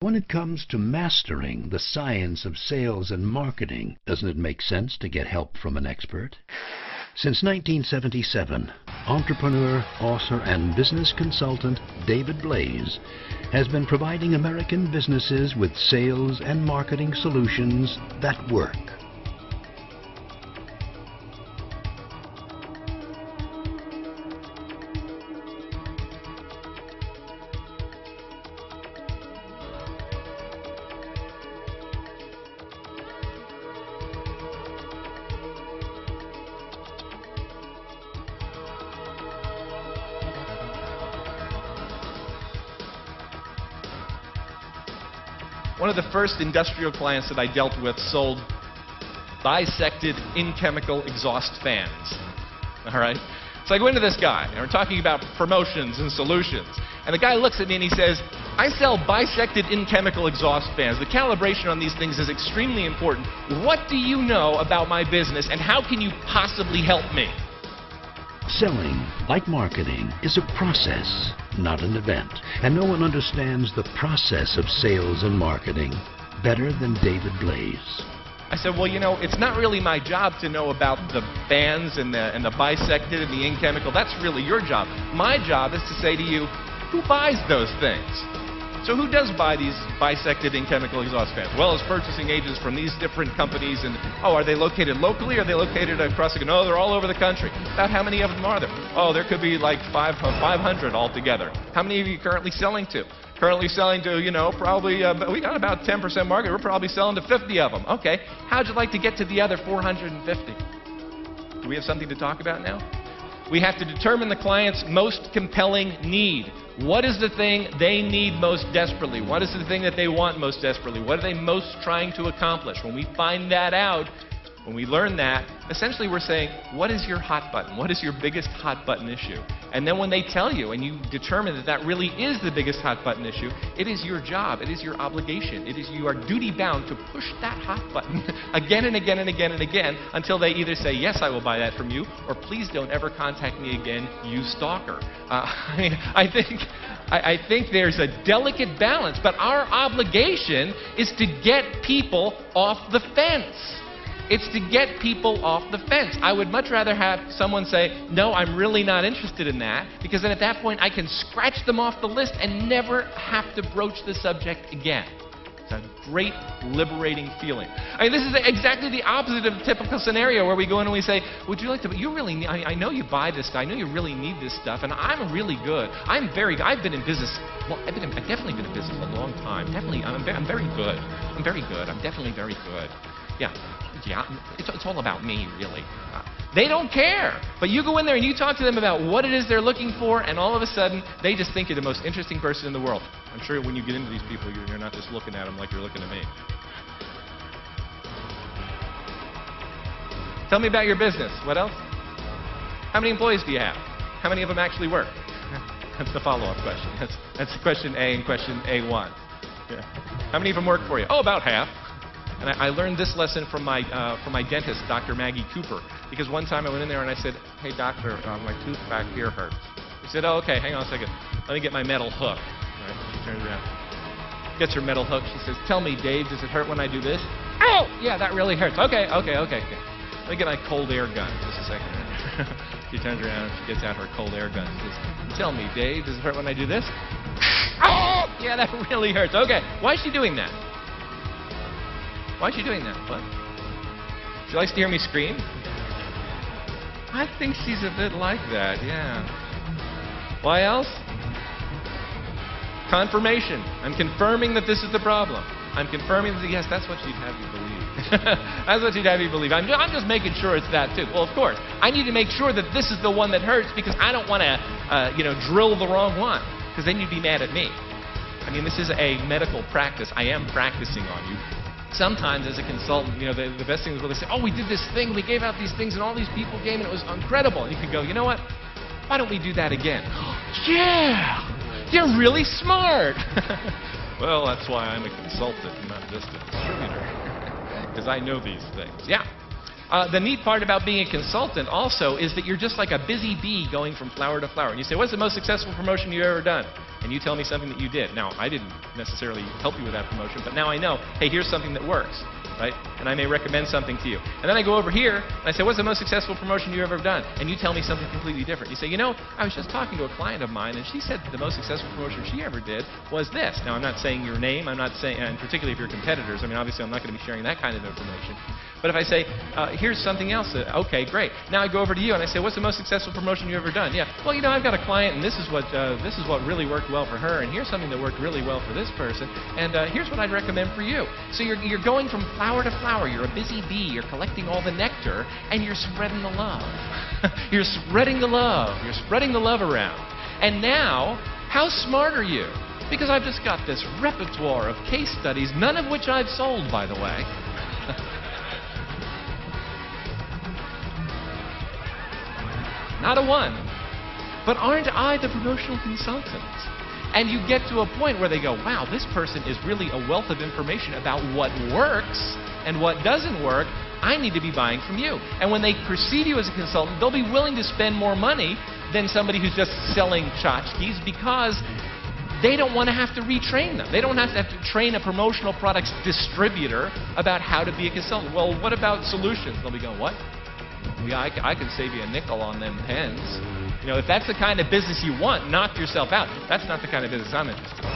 When it comes to mastering the science of sales and marketing, doesn't it make sense to get help from an expert? Since 1977, entrepreneur, author, and business consultant David Blaise has been providing American businesses with sales and marketing solutions that work. One of the first industrial clients that I dealt with sold bisected in-chemical exhaust fans. All right? So I go into this guy, and we're talking about promotions and solutions. And the guy looks at me and he says, I sell bisected in-chemical exhaust fans. The calibration on these things is extremely important. What do you know about my business, and how can you possibly help me? Selling, like marketing, is a process, not an event. And no one understands the process of sales and marketing better than David Blaise. I said, well, you know, it's not really my job to know about the fans and the bisected and the in-chemical. That's really your job. My job is to say to you, who buys those things? So who does buy these bisected in-chemical exhaust fans? Well, it's purchasing agents from these different companies. And, oh, are they located locally? Are they located across the country? No, they're all over the country. About how many of them are there? Oh, there could be like 500 altogether. How many are you currently selling to? Currently selling to, you know, probably, we got about 10% market. We're probably selling to 50 of them. Okay, how'd you like to get to the other 450? Do we have something to talk about now? We have to determine the client's most compelling need. What is the thing they need most desperately? What is the thing that they want most desperately? What are they most trying to accomplish? When we find that out, when we learn that, essentially we're saying, what is your hot button? What is your biggest hot button issue? And then when they tell you and you determine that that really is the biggest hot button issue, it is your job, it is your obligation, you are duty bound to push that hot button again and again and again and again until they either say, yes, I will buy that from you, or please don't ever contact me again, you stalker. I think there's a delicate balance, but our obligation is to get people off the fence. It's to get people off the fence. I would much rather have someone say, no, I'm really not interested in that, because then at that point I can scratch them off the list and never have to broach the subject again. It's a great liberating feeling. I mean, this is exactly the opposite of a typical scenario where we go in and we say, would you like to, you really need, I know you buy this stuff, I know you really need this stuff, and I'm really good. I've been in business, well, I've definitely been in business a long time. Definitely, I'm very good. I'm very good. I'm definitely very good. Yeah, it's all about me, really. They don't care. But you go in there and you talk to them about what it is they're looking for, and all of a sudden, they just think you're the most interesting person in the world. I'm sure when you get into these people, you're not just looking at them like you're looking at me. Tell me about your business. What else? How many employees do you have? How many of them actually work? That's the follow-up question. That's question A and question A1. Yeah. How many of them work for you? Oh, about half. And I learned this lesson from my dentist, Dr. Maggie Cooper, because one time I went in there and I said, hey, doctor, my tooth back here hurts. He said, oh, okay, hang on a second. Let me get my metal hook. Right, she turns around, gets her metal hook. She says, tell me, Dave, does it hurt when I do this? Oh, yeah, that really hurts. Okay. Let me get my cold air gun. Just a second. She turns around and she gets out her cold air gun. She says, tell me, Dave, does it hurt when I do this? Oh, yeah, that really hurts. Okay, why is she doing that? Why is she doing that? What? She likes to hear me scream? I think she's a bit like that, yeah. Why else? Confirmation. I'm confirming that this is the problem. I'm confirming that, yes, that's what she'd have you believe. That's what she'd have you believe. I'm just making sure it's that, too. Well, of course. I need to make sure that this is the one that hurts because I don't want to, drill the wrong one, because then you'd be mad at me. I mean, this is a medical practice. I am practicing on you. Sometimes as a consultant, the best thing is when they say, oh, we did this thing, we gave out these things, and all these people came, and it was incredible. And you can go, you know what? Why don't we do that again? Yeah! You're really smart! Well, that's why I'm a consultant, not just a distributor. Because I know these things. Yeah. The neat part about being a consultant also is that you're just like a busy bee going from flower to flower. And you say, what's the most successful promotion you've ever done? And you tell me something that you did. Now, I didn't necessarily help you with that promotion, but now I know, hey, here's something that works, right? And I may recommend something to you. And then I go over here, and I say, what's the most successful promotion you've ever done? And you tell me something completely different. You say, you know, I was just talking to a client of mine, and she said the most successful promotion she ever did was this. Now, I'm not saying your name. I'm not saying, and particularly if you're competitors, I mean, obviously I'm not going to be sharing that kind of information. But if I say, here's something else, okay, great. Now I go over to you and I say, what's the most successful promotion you've ever done? Yeah, well, you know, I've got a client and this is what really worked well for her, and here's something that worked really well for this person, and here's what I'd recommend for you. So you're going from flower to flower. You're a busy bee. You're collecting all the nectar, and you're spreading the love. You're spreading the love. You're spreading the love around. And now, how smart are you? Because I've just got this repertoire of case studies, none of which I've sold, by the way. Not a one. But aren't I the promotional consultant? And you get to a point where they go, wow, this person is really a wealth of information about what works and what doesn't work. I need to be buying from you. And when they perceive you as a consultant, they'll be willing to spend more money than somebody who's just selling tchotchkes, because they don't want to have to retrain them. They don't have to train a promotional products distributor about how to be a consultant. Well, what about solutions? They'll be going, what? Yeah, I can save you a nickel on them pens. You know, if that's the kind of business you want, knock yourself out. That's not the kind of business I'm interested in.